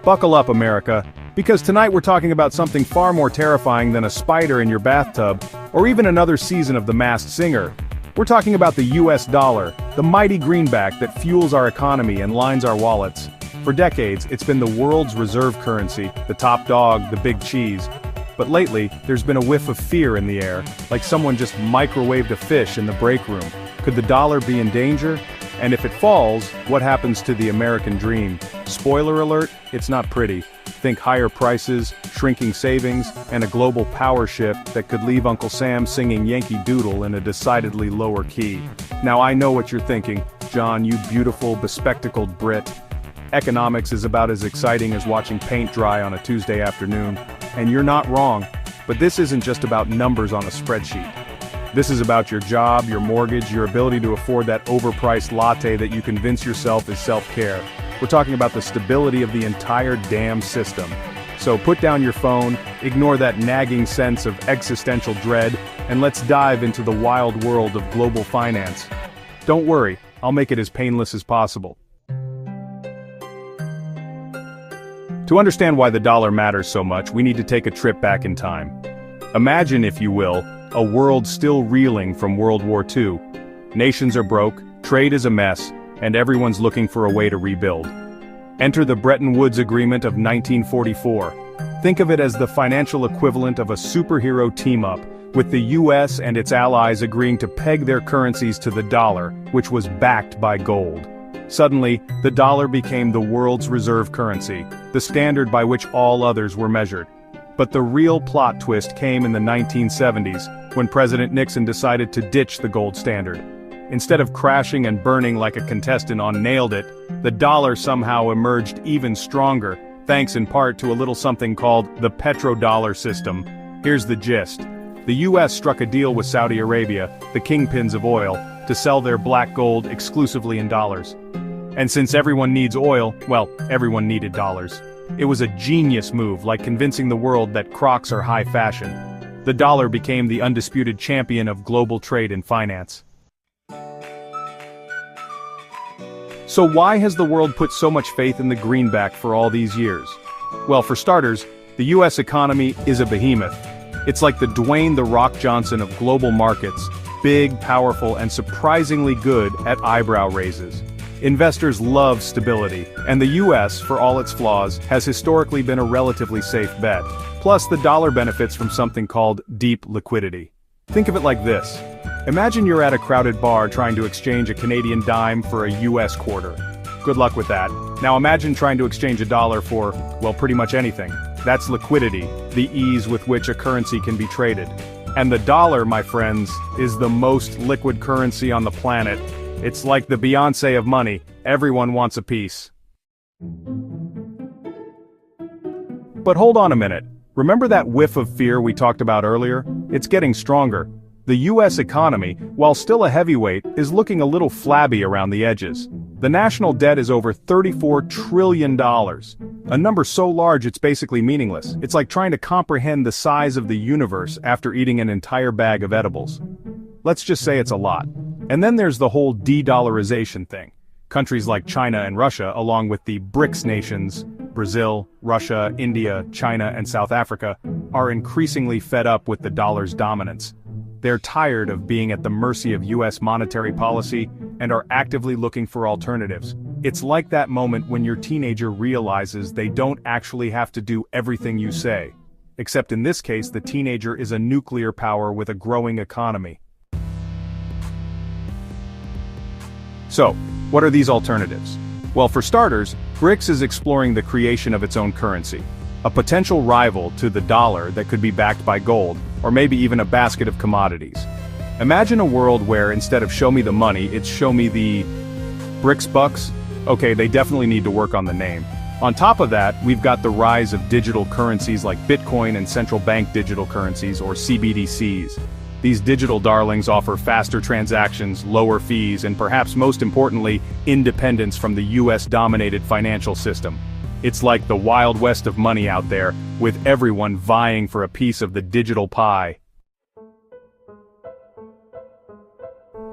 Buckle up, America, because tonight we're talking about something far more terrifying than a spider in your bathtub, or even another season of The Masked Singer. We're talking about the US dollar, the mighty greenback that fuels our economy and lines our wallets. For decades, it's been the world's reserve currency, the top dog, the big cheese. But lately, there's been a whiff of fear in the air, like someone just microwaved a fish in the break room. Could the dollar be in danger? And if it falls, what happens to the American dream? Spoiler alert, it's not pretty. Think higher prices, shrinking savings, and a global power shift that could leave Uncle Sam singing Yankee Doodle in a decidedly lower key. Now I know what you're thinking, John, you beautiful, bespectacled Brit. Economics is about as exciting as watching paint dry on a Tuesday afternoon. And you're not wrong, but this isn't just about numbers on a spreadsheet. This is about your job, your mortgage, your ability to afford that overpriced latte that you convince yourself is self-care. We're talking about the stability of the entire damn system. So put down your phone, ignore that nagging sense of existential dread, and let's dive into the wild world of global finance. Don't worry, I'll make it as painless as possible. To understand why the dollar matters so much, we need to take a trip back in time. Imagine, if you will, a world still reeling from World War II. Nations are broke, trade is a mess, and everyone's looking for a way to rebuild. Enter the Bretton Woods Agreement of 1944. Think of it as the financial equivalent of a superhero team-up, with the US and its allies agreeing to peg their currencies to the dollar, which was backed by gold. Suddenly, the dollar became the world's reserve currency, the standard by which all others were measured. But the real plot twist came in the 1970s, when President Nixon decided to ditch the gold standard. Instead of crashing and burning like a contestant on Nailed It, the dollar somehow emerged even stronger, thanks in part to a little something called the petrodollar system. Here's the gist. The US struck a deal with Saudi Arabia, the kingpins of oil, to sell their black gold exclusively in dollars. And since everyone needs oil, well, everyone needed dollars. It was a genius move, like convincing the world that Crocs are high fashion. The dollar became the undisputed champion of global trade and finance. So why has the world put so much faith in the greenback for all these years? Well, for starters, the US economy is a behemoth. It's like the Dwayne "The Rock" Johnson of global markets, big, powerful, and surprisingly good at eyebrow raises. Investors love stability, and the US, for all its flaws, has historically been a relatively safe bet. Plus, the dollar benefits from something called deep liquidity. Think of it like this. Imagine you're at a crowded bar trying to exchange a Canadian dime for a US quarter. Good luck with that. Now imagine trying to exchange a dollar for, well, pretty much anything. That's liquidity, the ease with which a currency can be traded. And the dollar, my friends, is the most liquid currency on the planet. It's like the Beyoncé of money. Everyone wants a piece. But hold on a minute. Remember that whiff of fear we talked about earlier? It's getting stronger. The US economy, while still a heavyweight, is looking a little flabby around the edges. The national debt is over $34 trillion. A number so large it's basically meaningless. It's like trying to comprehend the size of the universe after eating an entire bag of edibles. Let's just say it's a lot. And then there's the whole de-dollarization thing. Countries like China and Russia, along with the Brics nations, Brazil, Russia, India, China, and South Africa, are increasingly fed up with the dollar's dominance. They're tired of being at the mercy of US monetary policy and are actively looking for alternatives. It's like that moment when your teenager realizes they don't actually have to do everything you say. Except in this case, the teenager is a nuclear power with a growing economy. So, what are these alternatives? Well, for starters, Brics is exploring the creation of its own currency, a potential rival to the dollar that could be backed by gold, or maybe even a basket of commodities. Imagine a world where instead of show me the money, it's show me the Brics bucks. Okay, they definitely need to work on the name. On top of that, we've got the rise of digital currencies like Bitcoin and central bank digital currencies, or CBDCs. These digital darlings offer faster transactions, lower fees, and perhaps most importantly, independence from the US-dominated financial system. It's like the Wild West of money out there, with everyone vying for a piece of the digital pie.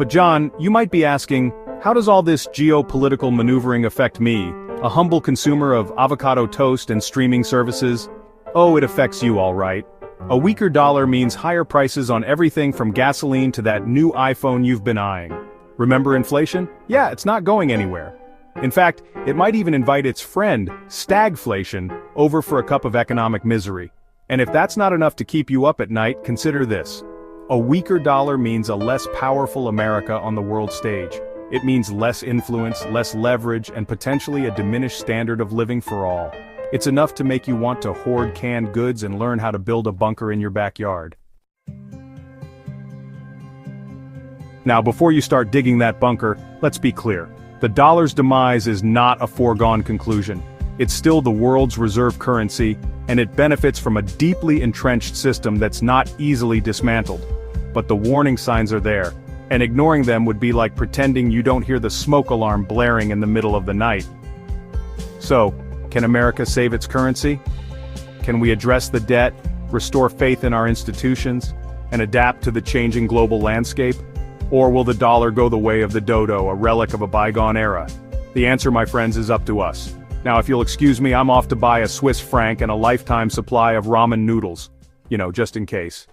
But John, you might be asking, how does all this geopolitical maneuvering affect me, a humble consumer of avocado toast and streaming services? Oh, it affects you all right. A weaker dollar means higher prices on everything from gasoline to that new iPhone you've been eyeing. Remember inflation? Yeah, it's not going anywhere. In fact, it might even invite its friend, stagflation, over for a cup of economic misery. And if that's not enough to keep you up at night, consider this. A weaker dollar means a less powerful America on the world stage. It means less influence, less leverage, and potentially a diminished standard of living for all. It's enough to make you want to hoard canned goods and learn how to build a bunker in your backyard. Now, before you start digging that bunker, let's be clear. The dollar's demise is not a foregone conclusion. It's still the world's reserve currency, and it benefits from a deeply entrenched system that's not easily dismantled. But the warning signs are there, and ignoring them would be like pretending you don't hear the smoke alarm blaring in the middle of the night. So, can America save its currency? Can we address the debt, restore faith in our institutions, and adapt to the changing global landscape? Or will the dollar go the way of the dodo, a relic of a bygone era? The answer, my friends, is up to us. Now, if you'll excuse me, I'm off to buy a Swiss franc and a lifetime supply of ramen noodles. Just in case.